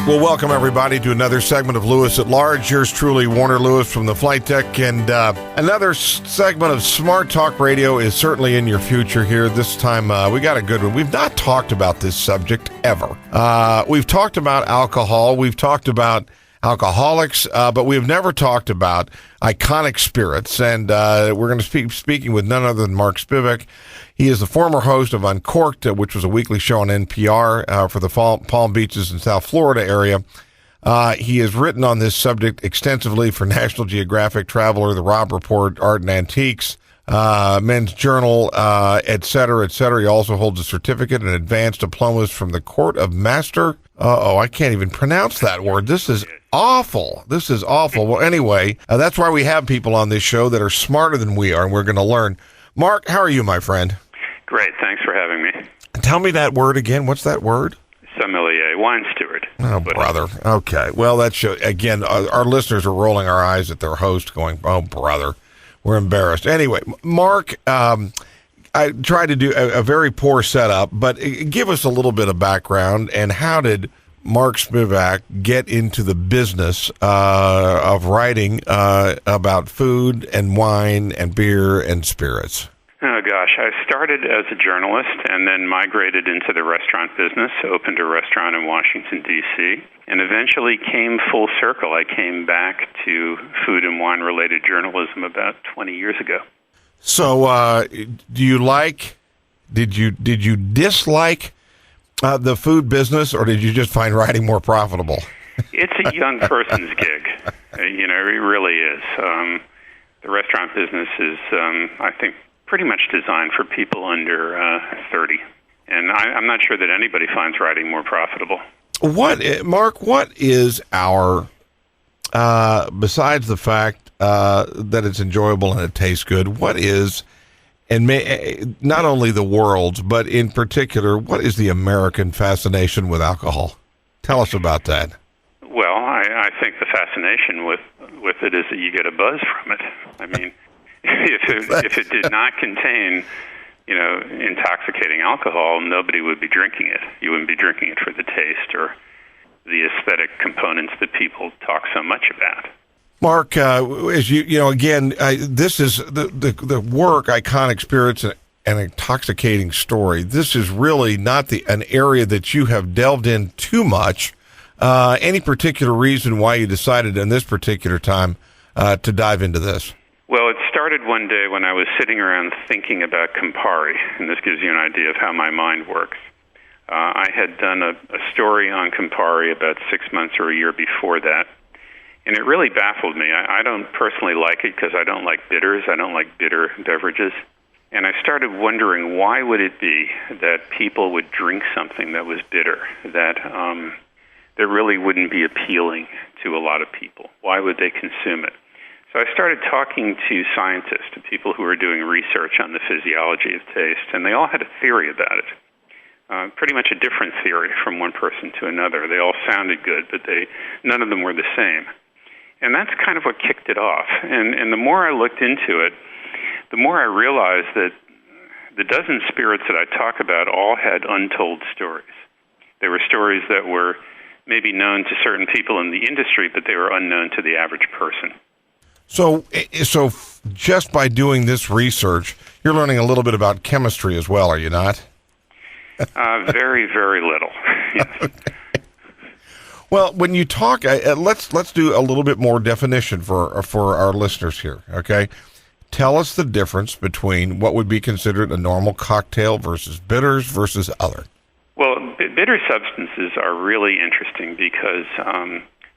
Well, welcome everybody to another segment of Lewis at Large. Yours truly, Warner Lewis from the Flight Deck, and another segment of Smart Talk Radio is certainly in your future here. This time we got a good one. We've not talked about this subject ever. We've talked about alcohol. We've talked about alcoholics, but we have never talked about iconic spirits. And we're going to be speaking with none other than Mark Spivak. He is the former host of Uncorked, which was a weekly show on NPR for the Palm Beaches and South Florida area. He has written on this subject extensively for National Geographic, Traveler, The Robb Report, Art and Antiques, Men's Journal, et cetera, et cetera. He also holds a certificate and advanced diplomas from the Court of Master. I can't even pronounce that word. This is awful. This is awful. Well, anyway, that's why we have people on this show that are smarter than we are, and we're going to learn. Mark, how are you, my friend? Great. Thanks for having me. Tell me that word again. What's that word? Sommelier, wine steward. Oh, brother. Okay. Well, that show, again, our listeners are rolling our eyes at their host going, oh, brother. We're embarrassed. Anyway, Mark, I tried to do a very poor setup, but give us a little bit of background, and how did Mark Spivak get into the business of writing about food and wine and beer and spirits? Oh, gosh. I started as a journalist and then migrated into the restaurant business, opened a restaurant in Washington, D.C., and eventually came full circle. I came back to food and wine-related journalism about 20 years ago. So did you dislike the food business, or did you just find writing more profitable? It's a young person's gig. It really is. The restaurant business is, I think, pretty much designed for people under 30. And I'm not sure that anybody finds writing more profitable. Mark, what is our, besides the fact that it's enjoyable and it tastes good, what is, and not only the world's, but in particular, what is the American fascination with alcohol? Tell us about that. Well, I think the fascination with it is that you get a buzz from it. I mean, if it did not contain, intoxicating alcohol, nobody would be drinking it. You wouldn't be drinking it for the taste or the aesthetic components that people talk so much about. Mark, as this is the work, Iconic Spirits and Intoxicating Story. This is really not an area that you have delved in too much. Any particular reason why you decided in this particular time to dive into this? Well, it started one day when I was sitting around thinking about Campari, and this gives you an idea of how my mind works. I had done a story on Campari about 6 months or a year before that, and it really baffled me. I don't personally like it because I don't like bitters. I don't like bitter beverages. And I started wondering, why would it be that people would drink something that was bitter, that really wouldn't be appealing to a lot of people? Why would they consume it? So I started talking to scientists, to people who were doing research on the physiology of taste, and they all had a theory about it. Pretty much a different theory from one person to another. They all sounded good, but none of them were the same. And that's kind of what kicked it off. And the more I looked into it, the more I realized that the dozen spirits that I talk about all had untold stories. They were stories that were maybe known to certain people in the industry, but they were unknown to the average person. So just by doing this research, you're learning a little bit about chemistry as well, are you not? Very, very little. Yes. Okay. Well, when you talk, let's do a little bit more definition for our listeners here. Okay, tell us the difference between what would be considered a normal cocktail versus bitters versus other. Well, bitter substances are really interesting because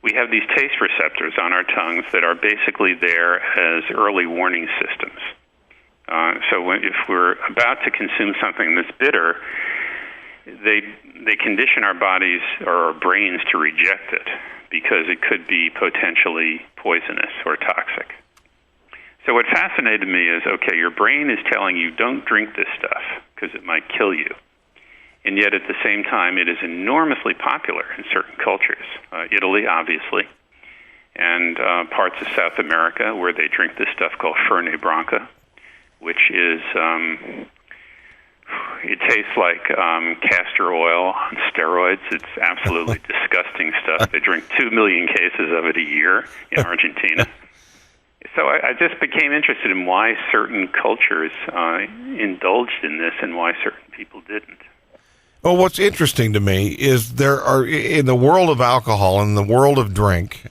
we have these taste receptors on our tongues that are basically there as early warning systems. So if we're about to consume something that's bitter, they condition our bodies or our brains to reject it because it could be potentially poisonous or toxic. So what fascinated me is, okay, your brain is telling you don't drink this stuff because it might kill you. And yet at the same time, it is enormously popular in certain cultures. Italy, obviously, and parts of South America where they drink this stuff called Fernet Branca, which is, It tastes like castor oil on steroids. It's absolutely disgusting stuff. They drink 2 million cases of it a year in Argentina. So I just became interested in why certain cultures indulged in this and why certain people didn't. Well, what's interesting to me is there are, in the world of alcohol, in the world of drink,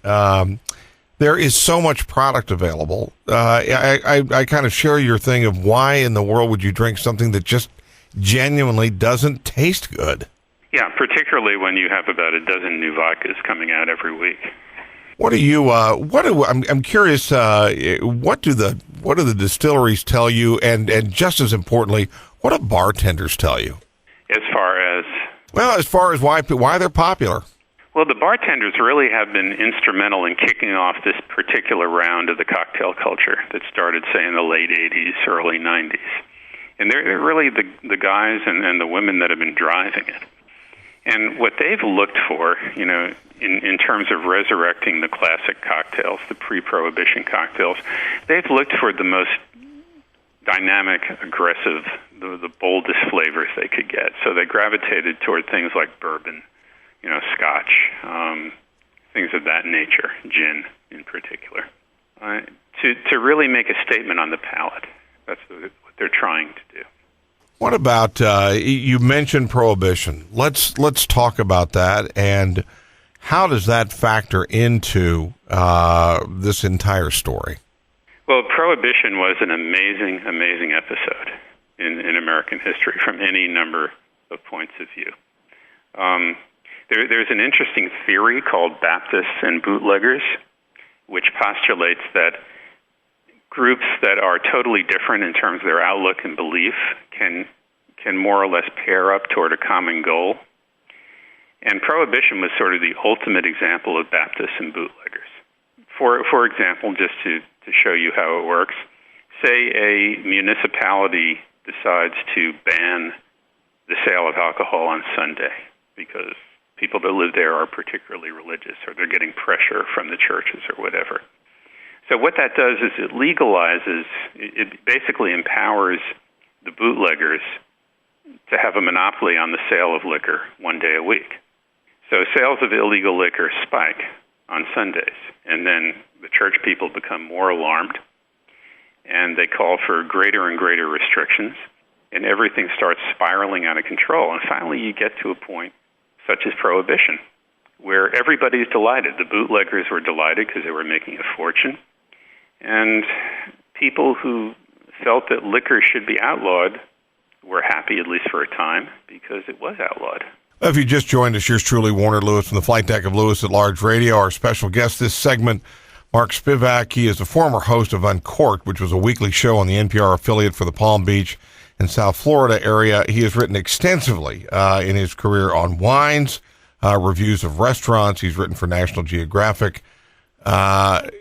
there is so much product available. I kind of share your thing of why in the world would you drink something that just genuinely doesn't taste good? Yeah, particularly when you have about a dozen new vodkas coming out every week. I'm curious, what do the distilleries tell you, and just as importantly, what do bartenders tell you? As far as why they're popular. Well, the bartenders really have been instrumental in kicking off this particular round of the cocktail culture that started, say, in the late 80s, early 90s. And they're really the guys and the women that have been driving it. And what they've looked for, in terms of resurrecting the classic cocktails, the pre-Prohibition cocktails, they've looked for the most dynamic, aggressive, the boldest flavors they could get. So they gravitated toward things like bourbon, Scotch, things of that nature, gin in particular, to really make a statement on the palate. That's what they're trying to do. What about, you mentioned Prohibition. Let's talk about that, and how does that factor into this entire story? Well, Prohibition was an amazing, amazing episode in American history from any number of points of view. There's an interesting theory called Baptists and bootleggers, which postulates that groups that are totally different in terms of their outlook and belief can more or less pair up toward a common goal. And Prohibition was sort of the ultimate example of Baptists and bootleggers. For example, just to show you how it works, say a municipality decides to ban the sale of alcohol on Sunday because people that live there are particularly religious or they're getting pressure from the churches or whatever. So what that does is it legalizes, it basically empowers the bootleggers to have a monopoly on the sale of liquor one day a week. So sales of illegal liquor spike on Sundays, and then the church people become more alarmed, and they call for greater and greater restrictions, and everything starts spiraling out of control. And finally you get to a point such as Prohibition, where everybody's delighted. The bootleggers were delighted because they were making a fortune, and people who felt that liquor should be outlawed were happy, at least for a time, because it was outlawed. If you just joined us, yours truly, Warner Lewis, from the flight deck of Lewis at Large Radio. Our special guest this segment, Mark Spivak. He is the former host of Uncorked, which was a weekly show on the NPR affiliate for the Palm Beach and South Florida area. He has written extensively in his career on wines, reviews of restaurants. He's written for National Geographic.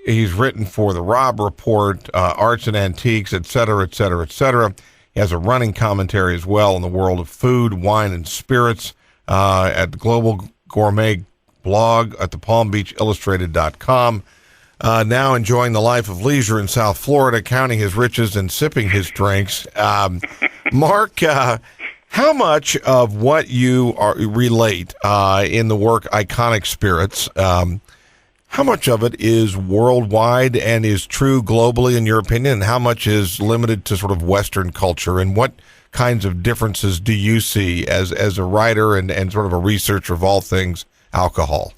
He's written for the Robb Report, Arts and Antiques, et cetera, et cetera, et cetera. He has a running commentary as well in the world of food, wine, and spirits at the Global Gourmet blog at the PalmBeachIllustrated.com. Now enjoying the life of leisure in South Florida, counting his riches and sipping his drinks. Mark, how much of what you relate in the work Iconic Spirits, how much of it is worldwide and is true globally, in your opinion, and how much is limited to sort of Western culture? And what kinds of differences do you see as a writer and sort of a researcher of all things alcohol?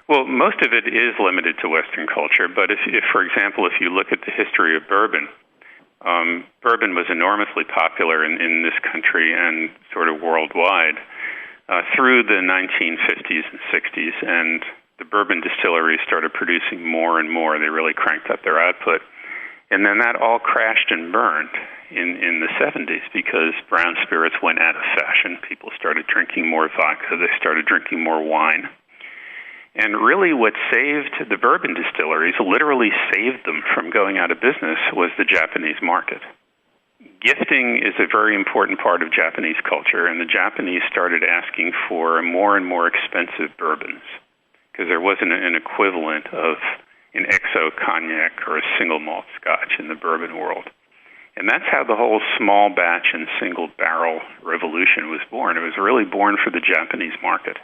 Well, most of it is limited to Western culture, but if for example, if you look at the history of bourbon, bourbon was enormously popular in this country and sort of worldwide through the 1950s and 60s, and the bourbon distilleries started producing more and more. They really cranked up their output. And then that all crashed and burned in the 70s because brown spirits went out of fashion. People started drinking more vodka. They started drinking more wine. And really what saved the bourbon distilleries, literally saved them from going out of business, was the Japanese market. Gifting is a very important part of Japanese culture, and the Japanese started asking for more and more expensive bourbons because there wasn't an equivalent of an XO cognac or a single malt scotch in the bourbon world. And that's how the whole small batch and single barrel revolution was born. It was really born for the Japanese market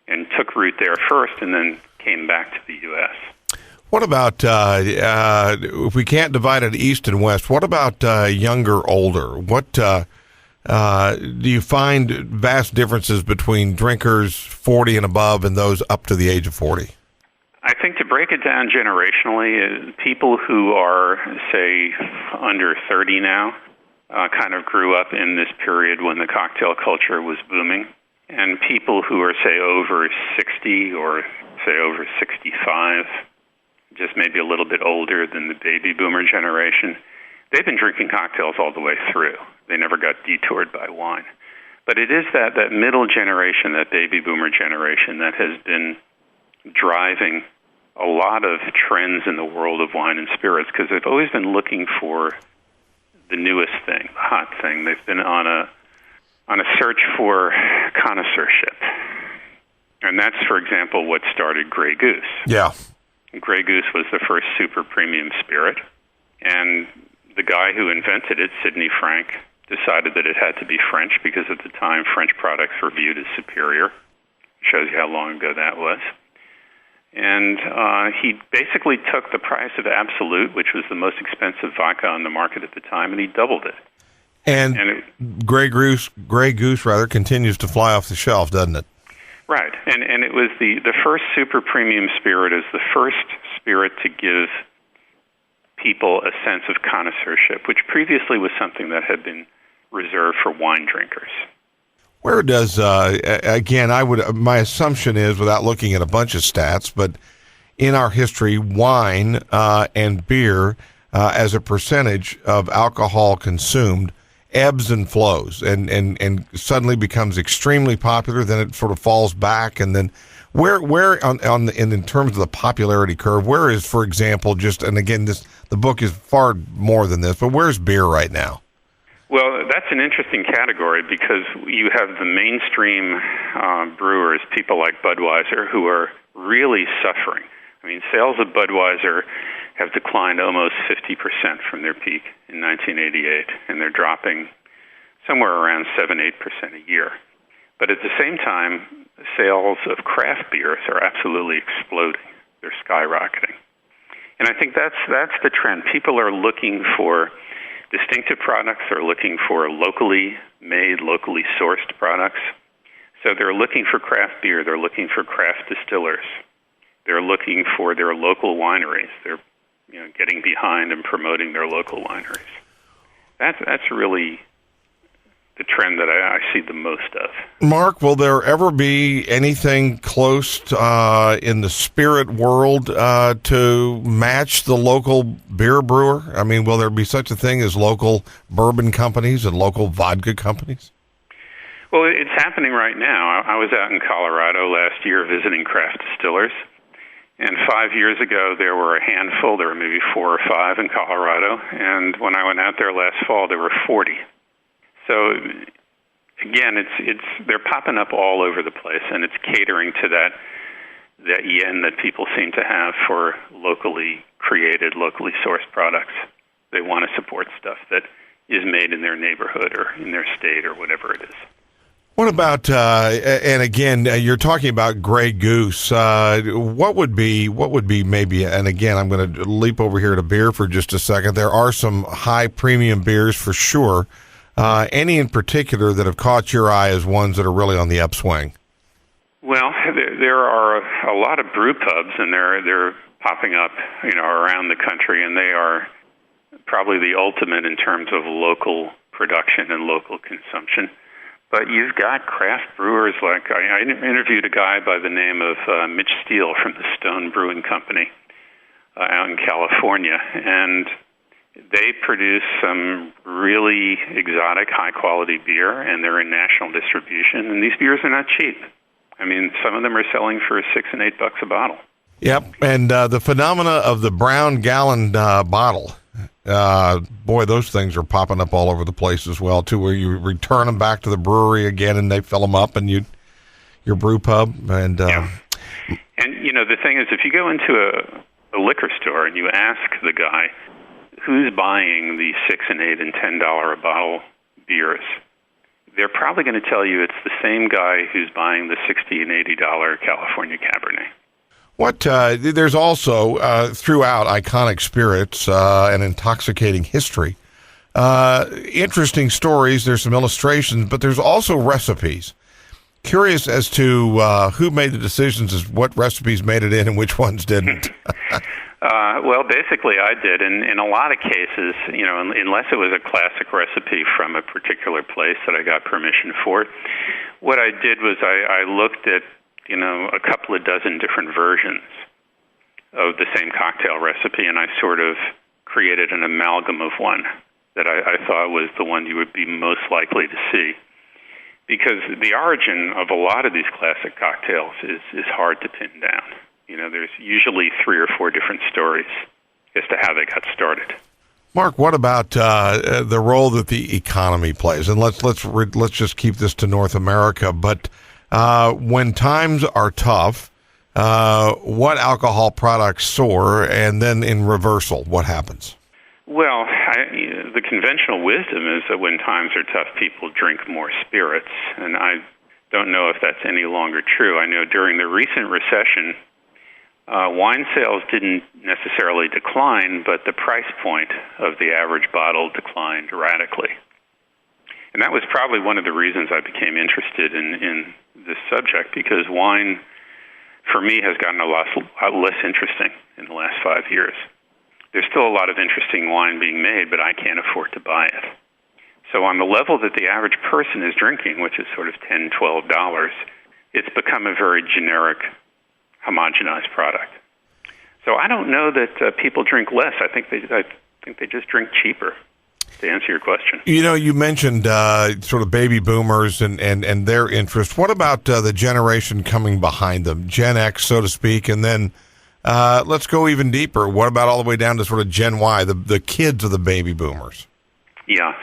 and took root there first and then came back to the U.S. What about, if we can't divide it east and west, what about younger, older? What do you find vast differences between drinkers 40 and above and those up to the age of 40? I think to break it down generationally, people who are, say, under 30 now kind of grew up in this period when the cocktail culture was booming. And people who are, say, over 60 or, say, over 65, just maybe a little bit older than the baby boomer generation, they've been drinking cocktails all the way through. They never got detoured by wine. But it is that middle generation, that baby boomer generation, that has been driving a lot of trends in the world of wine and spirits, because they've always been looking for the newest thing, the hot thing. They've been on a search for connoisseurship. And that's, for example, what started Grey Goose. Yeah. Grey Goose was the first super premium spirit, and the guy who invented it, Sidney Frank, decided that it had to be French because at the time French products were viewed as superior. Shows you how long ago that was. And he basically took the price of Absolute, which was the most expensive vodka on the market at the time, and he doubled it. And Grey Goose continues to fly off the shelf, doesn't it? Right, and it was the first super premium spirit, is the first spirit to give people a sense of connoisseurship, which previously was something that had been reserved for wine drinkers. Where does, again, my assumption is, without looking at a bunch of stats, but in our history, wine and beer as a percentage of alcohol consumed ebbs and flows and suddenly becomes extremely popular, then it sort of falls back, and then where in terms of the popularity curve, where is, for example, and again, the book is far more than this, but where's beer right now? Well, that's an interesting category because you have the mainstream brewers, people like Budweiser, who are really suffering. I mean, sales of Budweiser have declined almost 50% from their peak in 1988, and they're dropping somewhere around 7-8% a year. But at the same time, sales of craft beers are absolutely exploding. They're skyrocketing. And I think that's the trend. People are looking for distinctive products. They're looking for locally made, locally sourced products. So they're looking for craft beer. They're looking for craft distillers. They're looking for their local wineries. They're getting behind and promoting their local wineries. That's really the trend that I see the most of. Mark, will there ever be anything close to, in the spirit world to match the local beer brewer? I mean, will there be such a thing as local bourbon companies and local vodka companies? Well, it's happening right now. I was out in Colorado last year visiting craft distillers. And 5 years ago, there were a handful. There were maybe 4 or 5 in Colorado. And when I went out there last fall, there were 40. So, again, they're popping up all over the place, and it's catering to that yen that people seem to have for locally created, locally sourced products. They want to support stuff that is made in their neighborhood or in their state or whatever it is. What about, and again, you're talking about Grey Goose. What would be maybe, and again, I'm going to leap over here to beer for just a second. There are some high premium beers for sure. Any in particular that have caught your eye as ones that are really on the upswing? Well, there are a lot of brew pubs, and they're popping up, around the country, and they are probably the ultimate in terms of local production and local consumption. But you've got craft brewers like, I interviewed a guy by the name of Mitch Steele from the Stone Brewing Company out in California, and they produce some really exotic, high-quality beer, and they're in national distribution, and these beers are not cheap. I mean, some of them are selling for $6 and $8 a bottle. Yep, and the phenomena of the brown gallon bottle, boy, those things are popping up all over the place as well, too, where you return them back to the brewery again, and they fill them up, and your brew pub. And yeah. And, the thing is, if you go into a liquor store and you ask the guy, who's buying the $6 and $8 and $10 a bottle beers, they're probably going to tell you it's the same guy who's buying the $60 and $80 California Cabernet. There's also, throughout Iconic Spirits, an intoxicating history, interesting stories. There's some illustrations, but there's also recipes. Curious as to who made the decisions as what recipes made it in and which ones didn't. Well, basically I did. In a lot of cases, unless it was a classic recipe from a particular place that I got permission for, what I did was I looked at, a couple of dozen different versions of the same cocktail recipe, and I sort of created an amalgam of one that I thought was the one you would be most likely to see. Because the origin of a lot of these classic cocktails is hard to pin down. There's usually 3 or 4 different stories as to how they got started. Mark, what about the role that the economy plays? And let's just keep this to North America. But when times are tough, what alcohol products soar, and then in reversal, what happens? Well, the conventional wisdom is that when times are tough, people drink more spirits, and I don't know if that's any longer true. I know during the recent recession, wine sales didn't necessarily decline, but the price point of the average bottle declined radically. And that was probably one of the reasons I became interested in this subject, because wine, for me, has gotten a lot less interesting in the last 5 years. There's still a lot of interesting wine being made, but I can't afford to buy it. So on the level that the average person is drinking, which is sort of $10, $12, it's become a very generic, homogenized product. So I don't know that people drink less. I think they just drink cheaper, to answer your question. You mentioned sort of baby boomers and their interest. What about the generation coming behind them, Gen X, so to speak, and then let's go even deeper. What about all the way down to sort of Gen Y, the kids of the baby boomers? Yeah,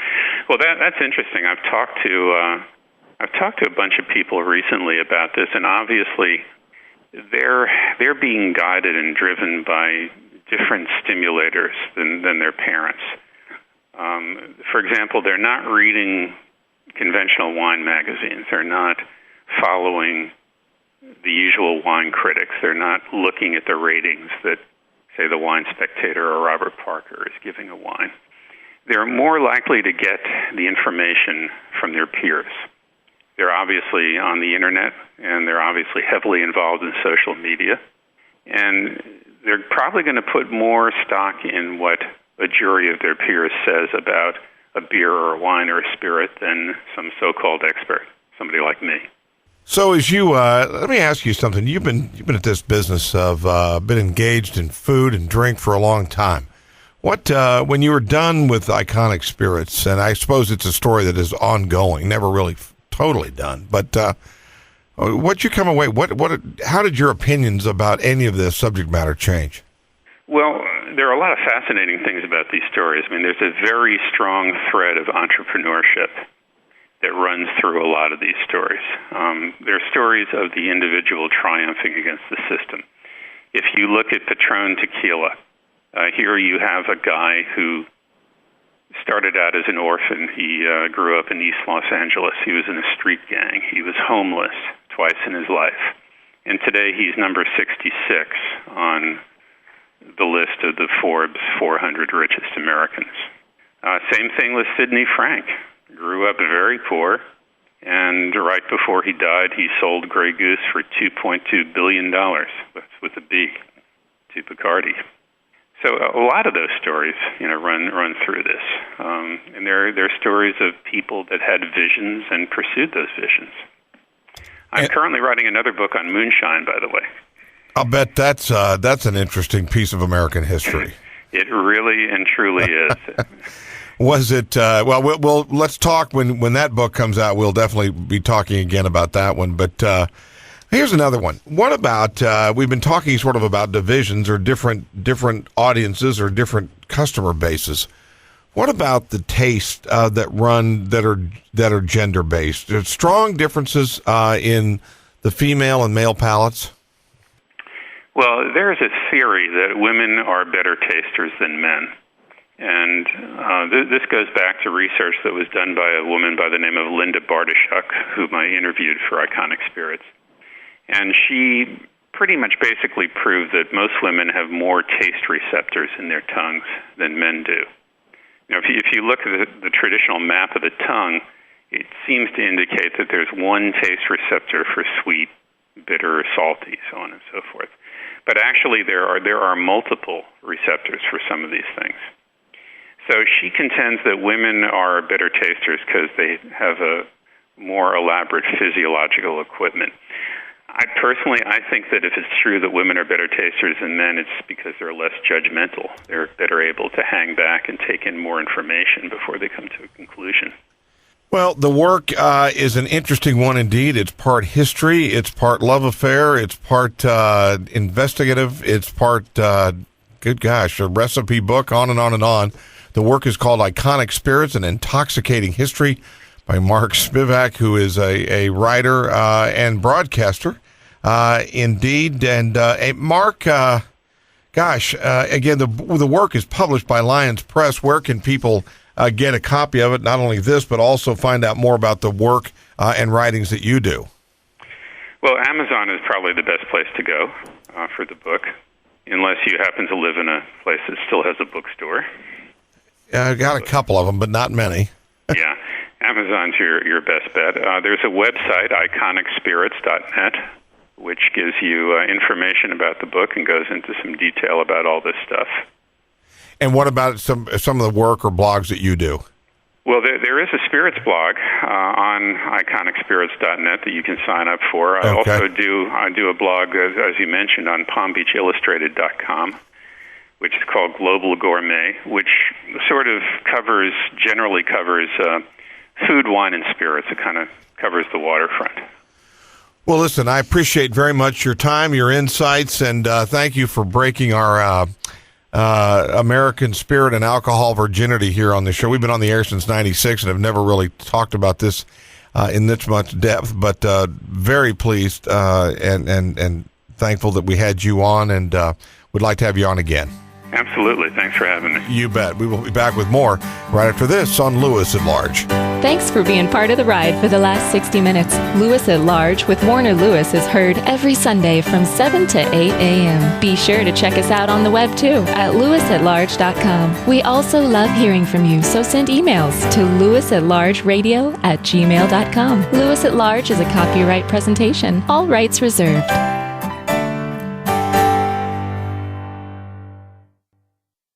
well, that's interesting. I've talked to a bunch of people recently about this, and obviously they're being guided and driven by different stimulators than their parents. For example, they're not reading conventional wine magazines. They're not following the usual wine critics. They're not looking at the ratings that, say, the Wine Spectator or Robert Parker is giving a wine. They're more likely to get the information from their peers. They're obviously on the internet, and they're obviously heavily involved in social media. And they're probably going to put more stock in what a jury of their peers says about a beer or a wine or a spirit than some so-called expert, somebody like me. So as you, let me ask you something. You've been at this business of, been engaged in food and drink for a long time. What, when you were done with Iconic Spirits, and I suppose it's a story that is ongoing, never really totally done, but what you come away, how did your opinions about any of this subject matter change? Well, there are a lot of fascinating things about these stories. I mean, there's a very strong thread of entrepreneurship that runs through a lot of these stories. They're stories of the individual triumphing against the system. If you look at Patron Tequila, here you have a guy who started out as an orphan. He grew up in East Los Angeles. He was in a street gang. He was homeless twice in his life. And today he's number 66 on the list of the Forbes 400 richest Americans. Same thing with Sidney Frank. Grew up very poor, and right before he died, he sold Grey Goose for $2.2 billion, with a B, to Bacardi. So a lot of those stories, run through this, and they're stories of people that had visions and pursued those visions. I'm currently writing another book on moonshine, by the way. I'll bet that's an interesting piece of American history. It really and truly is. Was it, well, let's talk when that book comes out. We'll definitely be talking again about that one. But here's another one. What about, we've been talking sort of about divisions or different audiences or different customer bases. What about the taste that are gender-based? There's strong differences in the female and male palates? Well, there's a theory that women are better tasters than men. And this goes back to research that was done by a woman by the name of Linda Bartoshuk, whom I interviewed for Iconic Spirits. And she pretty much basically proved that most women have more taste receptors in their tongues than men do. If you look at the traditional map of the tongue, it seems to indicate that there's one taste receptor for sweet, bitter, salty, so on and so forth. But actually there are multiple receptors for some of these things. So she contends that women are better tasters because they have a more elaborate physiological equipment. I think that if it's true that women are better tasters than men, it's because they're less judgmental. They're better able to hang back and take in more information before they come to a conclusion. Well, the work is an interesting one indeed. It's part history, it's part love affair, it's part investigative, it's part, a recipe book, on and on and on. The work is called Iconic Spirits, An Intoxicating History by Mark Spivak, who is a writer and broadcaster, indeed. And Mark, again, the work is published by Lions Press. Where can people get a copy of it? Not only this, but also find out more about the work and writings that you do. Well, Amazon is probably the best place to go for the book, unless you happen to live in a place that still has a bookstore. I got a couple of them, but not many. Yeah, Amazon's your best bet. There's a website, iconicspirits.net, which gives you information about the book and goes into some detail about all this stuff. And what about some of the work or blogs that you do? Well, there is a spirits blog on iconicspirits.net that you can sign up for. I also do a blog, as you mentioned, on palmbeachillustrated.com, which is called Global Gourmet, which generally covers food, wine, and spirits. It kind of covers the waterfront. Well, listen, I appreciate very much your time, your insights, and thank you for breaking our American spirit and alcohol virginity here on the show. We've been on the air since '96 and have never really talked about this in this much depth, but very pleased and thankful that we had you on, and would like to have you on again. Absolutely. Thanks for having me. You bet. We will be back with more right after this on Lewis at Large. Thanks for being part of the ride for the last 60 minutes. Lewis at Large with Warner Lewis is heard every Sunday from 7 to 8 a.m. Be sure to check us out on the web too at lewisatlarge.com. We also love hearing from you, so send emails to lewisatlargeradio@gmail.com. Lewis at Large is a copyright presentation. All rights reserved.